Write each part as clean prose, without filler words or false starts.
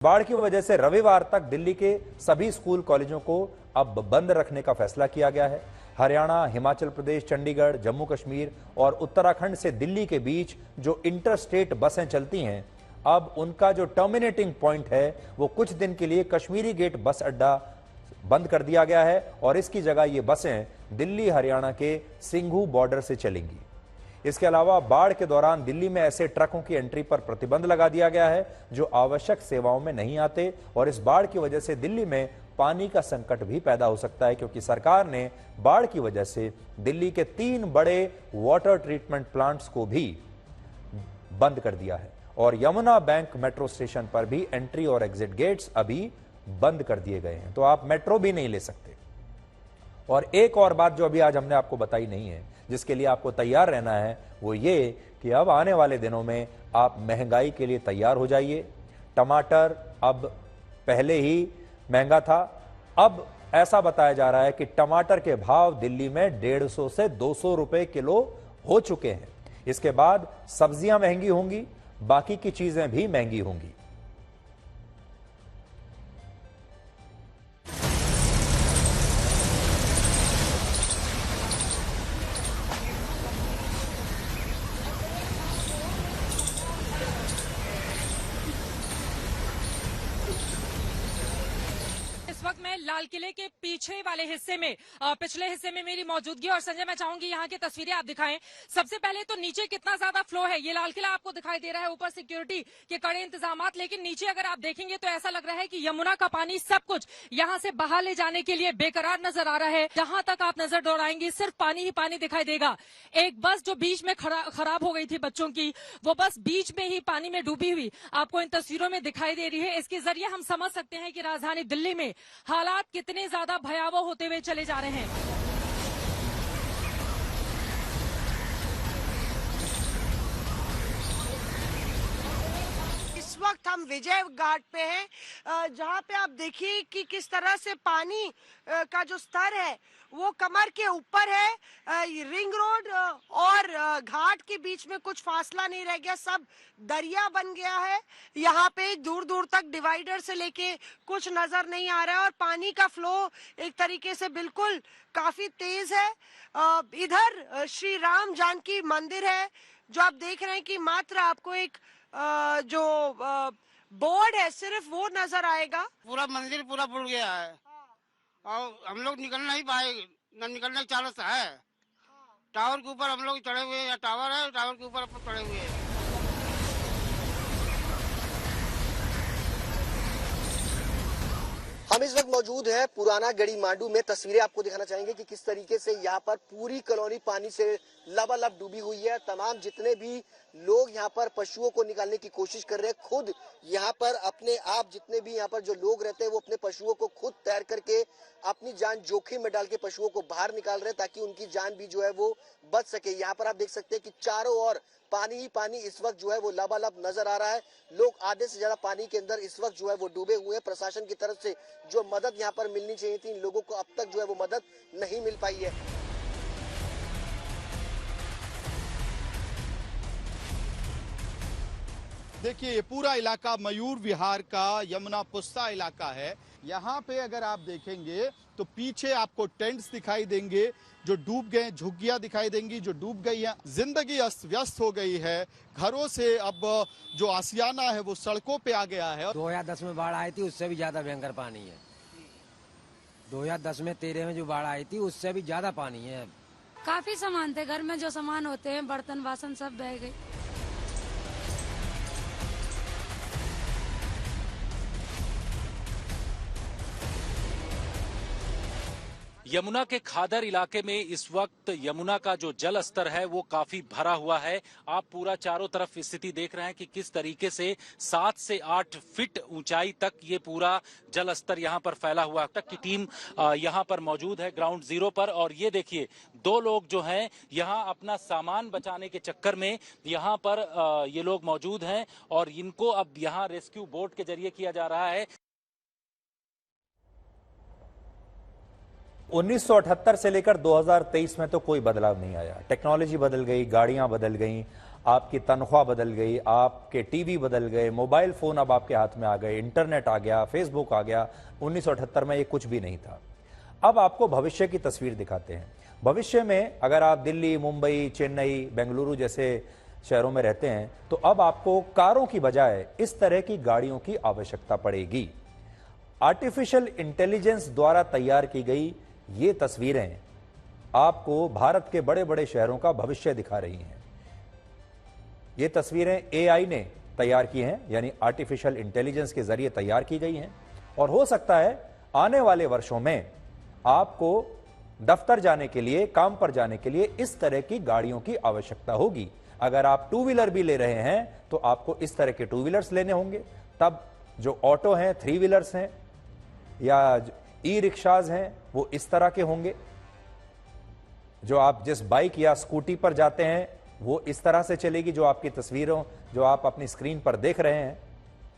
बाढ़ की वजह से रविवार तक दिल्ली के सभी स्कूल कॉलेजों को अब बंद रखने का फैसला किया गया है। हरियाणा, हिमाचल प्रदेश, चंडीगढ़, जम्मू कश्मीर और उत्तराखंड से दिल्ली के बीच जो इंटरस्टेट बसें चलती हैं, अब उनका जो टर्मिनेटिंग पॉइंट है वो कुछ दिन के लिए कश्मीरी गेट बस अड्डा बंद कर दिया गया है और इसकी जगह ये बसें दिल्ली हरियाणा के सिंघू बॉर्डर से चलेंगी। इसके अलावा बाढ़ के दौरान दिल्ली में ऐसे ट्रकों की एंट्री पर प्रतिबंध लगा दिया गया है जो आवश्यक सेवाओं में नहीं आते और इस बाढ़ की वजह से दिल्ली में पानी का संकट भी पैदा हो सकता है, क्योंकि सरकार ने बाढ़ की वजह से दिल्ली के 3 बड़े वाटर ट्रीटमेंट प्लांट्स को भी बंद कर दिया है और यमुना बैंक मेट्रो स्टेशन पर भी एंट्री और एग्जिट गेट्स अभी बंद कर दिए गए हैं, तो आप मेट्रो भी नहीं ले सकते। और एक और बात जो अभी आज हमने आपको बताई नहीं है, जिसके लिए आपको तैयार रहना है, वो ये कि अब आने वाले दिनों में आप महंगाई के लिए तैयार हो जाइए। टमाटर अब पहले ही महंगा था, अब ऐसा बताया जा रहा है कि टमाटर के भाव दिल्ली में 150 से 200 रुपए किलो हो चुके हैं। इसके बाद सब्जियां महंगी होंगी, बाकी की चीजें भी महंगी होंगी। इस वक्त मैं लाल किले के पीछे वाले हिस्से में पिछले हिस्से में मेरी मौजूदगी और संजय मैं चाहूंगी यहाँ की तस्वीरें आप दिखाएं। सबसे पहले तो नीचे कितना ज्यादा फ्लो है, ये लाल किला आपको दिखाई दे रहा है, ऊपर सिक्योरिटी के कड़े इंतजामात, लेकिन नीचे अगर आप देखेंगे तो ऐसा लग रहा है कि यमुना का पानी सब कुछ यहाँ से बहा ले जाने के लिए बेकरार नजर आ रहा है। जहां तक आप नजर दौड़ाएंगे सिर्फ पानी ही पानी दिखाई देगा। एक बस जो बीच में खराब हो गई थी बच्चों की, वो बस बीच में ही पानी में डूबी हुई आपको इन तस्वीरों में दिखाई दे रही है। इसके जरिए हम समझ सकते हैं कि राजधानी दिल्ली में हालात कितने ज्यादा भयावह होते हुए चले जा रहे हैं। इस वक्त हम विजय घाट पे हैं, जहाँ पे आप देखिए कि किस तरह से पानी का जो स्तर है वो कमर के ऊपर है। रिंग रोड और घाट के बीच में कुछ फासला नहीं रह गया, सब दरिया बन गया है। यहाँ पे दूर दूर तक डिवाइडर से लेके कुछ नजर नहीं आ रहा है और पानी का फ्लो एक तरीके से बिल्कुल काफी तेज है। इधर श्री राम जानकी मंदिर है जो आप देख रहे हैं कि मात्र आपको एक जो बोर्ड है सिर्फ वो नजर आएगा। पूरा मंदिर पूरा बुड़ गया है और हम लोग निकल नहीं पाए, न निकलने की चालत है। टावर के ऊपर हम लोग चढ़े हुए हैं, टावर है, टावर के ऊपर चढ़े हुए हैं। हम इस वक्त मौजूद हैं पुराना गढ़ी मांडू में। तस्वीरें आपको दिखाना चाहेंगे कि किस तरीके से यहाँ पर पूरी कॉलोनी पानी से लबालब डूबी हुई है। तमाम जितने भी लोग यहाँ पर पशुओं को निकालने की कोशिश कर रहे हैं, खुद यहाँ पर अपने आप जितने भी यहाँ पर जो लोग रहते हैं वो अपने पशुओं को खुद तैर करके अपनी जान जोखिम में डाल के पशुओं को बाहर निकाल रहे हैं ताकि उनकी जान भी जो है वो बच सके। यहाँ पर आप देख सकते हैं कि चारों ओर पानी ही पानी इस वक्त जो है वो लबालब नजर आ रहा है। लोग आधे से ज्यादा पानी के अंदर इस वक्त जो है वो डूबे हुए हैं। प्रशासन की तरफ से जो मदद यहाँ पर मिलनी चाहिए थी, इन लोगों को अब तक जो है वो मदद नहीं मिल पाई है। देखिए ये पूरा इलाका मयूर विहार का यमुना पुस्ता इलाका है। यहाँ पे अगर आप देखेंगे तो पीछे आपको टेंट्स दिखाई देंगे जो डूब गए, झुग्गियां दिखाई देंगी जो डूब गई हैं। जिंदगी अस्त व्यस्त हो गई है। घरों से अब जो आसियाना है वो सड़कों पे आ गया है। 2010 में बाढ़ आई थी, उससे भी ज्यादा भयंकर पानी है। 2010 में 13 में जो बाढ़ आई थी उससे भी ज्यादा पानी है। काफी सामान थे, घर में जो सामान होते हैं, बर्तन बासन सब बह गए। यमुना के खादर इलाके में इस वक्त यमुना का जो जल स्तर है वो काफी भरा हुआ है। आप पूरा चारों तरफ स्थिति देख रहे हैं कि किस तरीके से 7 से 8 फीट ऊंचाई तक ये पूरा जल स्तर यहाँ पर फैला हुआ। तक की टीम यहाँ पर मौजूद है ग्राउंड जीरो पर और ये देखिए 2 लोग जो हैं यहाँ अपना सामान बचाने के चक्कर में यहाँ पर ये लोग मौजूद हैं और इनको अब यहाँ रेस्क्यू बोट के जरिए किया जा रहा है। 1978 से लेकर 2023 में तो कोई बदलाव नहीं आया। टेक्नोलॉजी बदल गई, गाड़ियां बदल गई, आपकी तनख्वाह बदल गई, आपके टीवी बदल गए, मोबाइल फोन अब आपके हाथ में आ गए, इंटरनेट आ गया, फेसबुक आ गया। 1978 में ये कुछ भी नहीं था। अब आपको भविष्य की तस्वीर दिखाते हैं। भविष्य में अगर आप दिल्ली, मुंबई, चेन्नई, बेंगलुरु जैसे शहरों में रहते हैं तो अब आपको कारों की बजाय इस तरह की गाड़ियों की आवश्यकता पड़ेगी। आर्टिफिशियल इंटेलिजेंस द्वारा तैयार की गई ये तस्वीरें आपको भारत के बड़े बड़े शहरों का भविष्य दिखा रही हैं। ये तस्वीरें एआई ने तैयार की हैं, यानी आर्टिफिशियल इंटेलिजेंस के जरिए तैयार की गई हैं। और हो सकता है आने वाले वर्षों में आपको दफ्तर जाने के लिए, काम पर जाने के लिए इस तरह की गाड़ियों की आवश्यकता होगी। अगर आप टू व्हीलर भी ले रहे हैं तो आपको इस तरह के टू व्हीलर्स लेने होंगे। तब जो ऑटो हैं, थ्री व्हीलर्स हैं या ई रिक्शाज हैं वो इस तरह के होंगे। जो आप जिस बाइक या स्कूटी पर जाते हैं वो इस तरह से चलेगी, जो आपकी तस्वीरों जो आप अपनी स्क्रीन पर देख रहे हैं।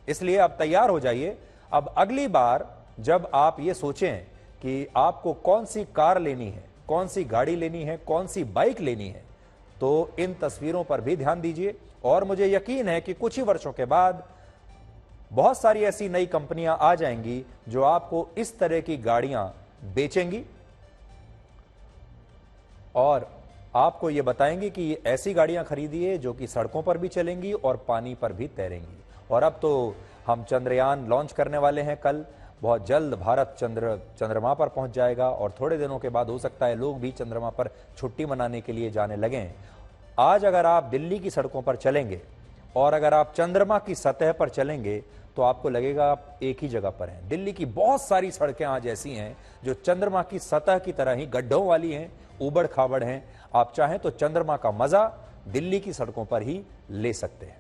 इसलिए आप तैयार हो जाइए। अब अगली बार जब आप ये सोचें कि आपको कौन सी कार लेनी है, कौन सी गाड़ी लेनी है, कौन सी बाइक लेनी है, तो इन तस्वीरों पर भी ध्यान दीजिए। और मुझे यकीन है कि कुछ ही वर्षों के बाद बहुत सारी ऐसी नई कंपनियां आ जाएंगी जो आपको इस तरह की गाड़ियां बेचेंगी और आपको यह बताएंगे कि ये ऐसी गाड़ियां खरीदिए जो कि सड़कों पर भी चलेंगी और पानी पर भी तैरेंगी। और अब तो हम चंद्रयान लॉन्च करने वाले हैं कल। बहुत जल्द भारत चंद्रमा पर पहुंच जाएगा और थोड़े दिनों के बाद हो सकता है लोग भी चंद्रमा पर छुट्टी मनाने के लिए जाने लगें। आज अगर आप दिल्ली की सड़कों पर चलेंगे और अगर आप चंद्रमा की सतह पर चलेंगे तो आपको लगेगा आप एक ही जगह पर हैं। दिल्ली की बहुत सारी सड़कें आज ऐसी हैं जो चंद्रमा की सतह की तरह ही गड्ढों वाली हैं, ऊबड़ खाबड़ हैं। आप चाहें तो चंद्रमा का मजा दिल्ली की सड़कों पर ही ले सकते हैं।